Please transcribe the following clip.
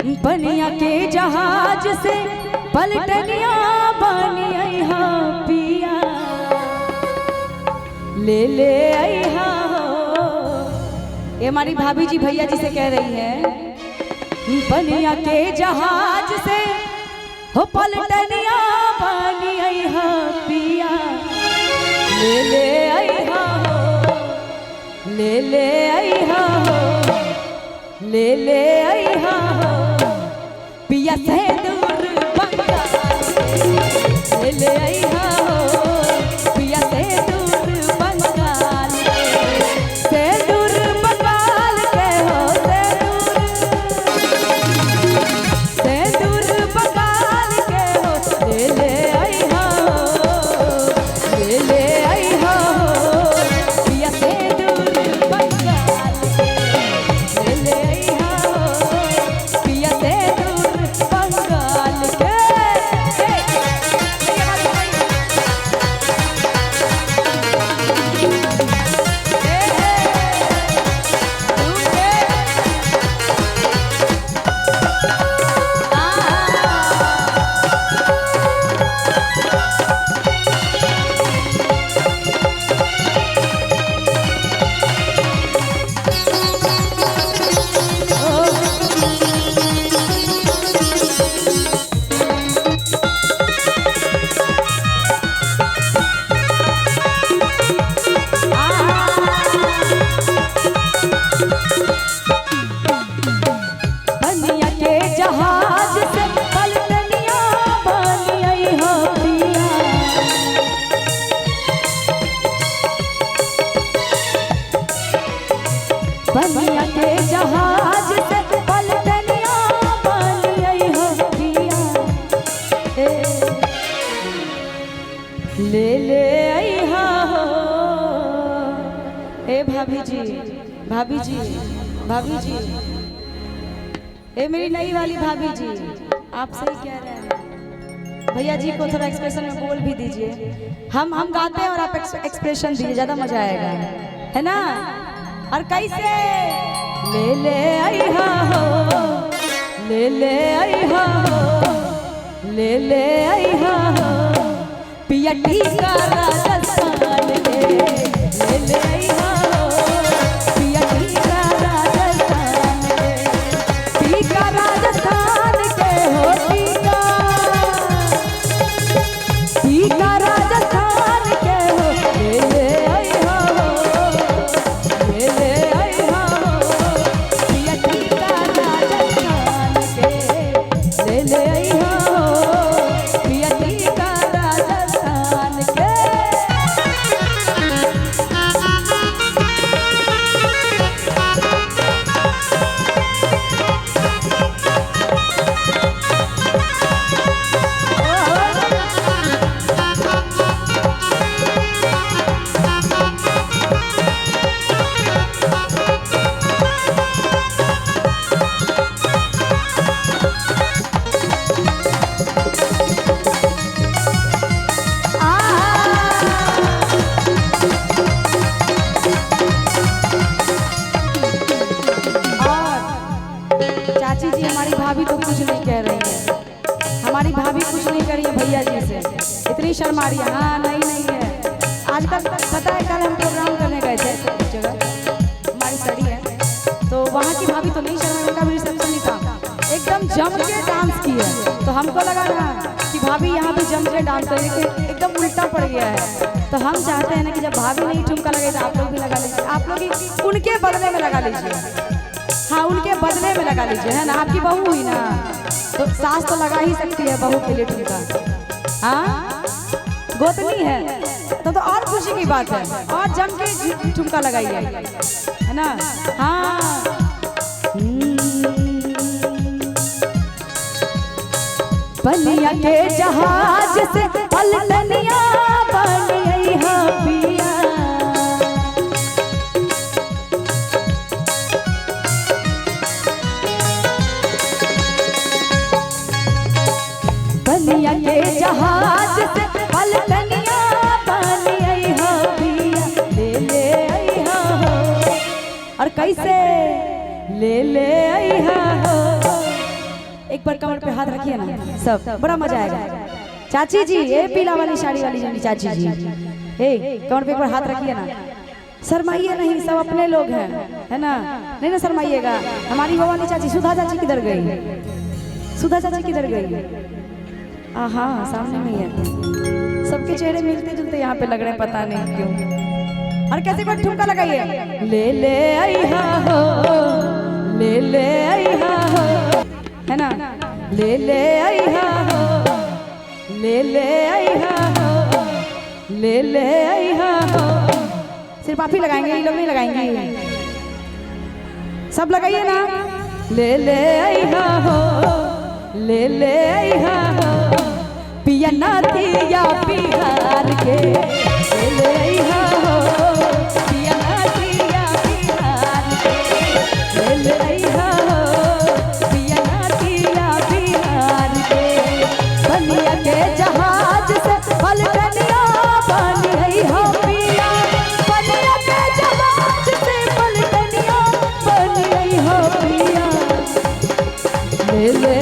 पनिया के जहाज से पलटनिया बनी अइहा पिया ले अइहा हो। ये हमारी भाभी जी भैया जी से कह रही है। पनिया के जहाज से हो पलटनिया बनी अइहा पिया ले अइहा हो, ले अइहा हो, ले अइहा हो पिया से दूर बंगाल ले अइहा हो पिया से दूर बंगाल से दूर बंगाल के हो से दूर बंगाल के हो ले अइहा हो ले अइहा हो पिया से दूर बंगाल ले अइहा बनिया के जहाज से पलटनिया बनी अइहा पिया ले अइहा हो। ए भाभी जी भाभी जी भाभी जी, ए मेरी नई वाली भाभी जी, आप सही कह रहे हैं। भैया जी को थोड़ा एक्सप्रेशन में बोल भी दीजिए। हम गाते हैं और आप एक्सप्रेशन दीजिए, ज्यादा मजा आएगा, है ना। और कैसे ले अइहा हो ले अइहा हो ले अइहा हो पिया टीका राजस्थान ले अइहा हो पिया टीका राजस्थान टीका राजस्थान के हो टीका राजस्थान के हो ले अइहा हो ले अइहा हो पिया टीका राजस्थान के ले अइहा हो पिया टीका राजस्थान के। चाची जी हमारी भाभी तो कुछ नहीं कह रही है, हमारी भाभी कुछ नहीं कर रही है भैया जी से, इतनी शर्मा रही है। हाँ नहीं है, आजकल पता है कल हम प्रोग्राम करने गए थे एक जगह, हमारी सड़ी है तो वहाँ की भाभी तो नहीं शर्मा, उनका भी रिसेप्शन नहीं था, एकदम जम के डांस की है। तो हमको लगा ना कि भाभी यहाँ पे जम के डांस करेंगे, एकदम उल्टा पड़ गया है। तो हम चाहते हैं ना कि जब भाभी नहीं ठुमका लगे तो आप लोग भी लगा लीजिए, आप लोग उनके बदले में लगा लीजिए। हाँ उनके बदले में लगा लीजिए, है ना। आपकी बहू हुई ना तो सास तो लगा ही सकती है बहू के लिए ठुमका। हाँ गोतनी है तो और खुशी की बात है, और जम के ठुमका लगाइए, है ना। हाँ पनिया के जहाज से पलटनिया बनी अइहा पिया पनिया के जहाज से पलटनिया बनी अइहा पिया ले अइहा हो। और कैसे ले अइहा हो एक बार कमर पे हाथ रखिए ना सब, बड़ा मजा आएगा। चाची जी, ये पीला वाली साड़ी वाली जी चाची जी, ए कमर पे एक बार हाथ रखिए ना, शर्माइए नहीं, सब अपने लोग हैं, है ना, नहीं ना शर्माइएगा। हमारी भवानी चाची, सुधा चाची किधर गई? सुधा चाची किधर गई? हाँ सामने में है। सबके चेहरे मिलते जुलते यहाँ पे लग रहे हैं, पता नहीं क्यों। और कैसे बार ठुमका लगाइए, ले ले आइहा हो, ले ले आइहा हो, है ना, ले ले आइहा हो, ले ले आइहा हो, ले ले आइहा हो। सिर्फ आप ही लगाएंगे, ये लोग नहीं लगाएंगे, सब लगाइए ना। ले ले आइहा हो, ले ले आइहा हो, पिया नातिया बिहार के, ले ले आइहा हो, पिया नातिया बिहार के, ले ले आइहा हो, पिया नातिया बिहार के। बनिया के जहाज से पलटनिया बनी है हो पिया, बनिया के जहाज से पलटनिया बनी है हो पिया, ले ले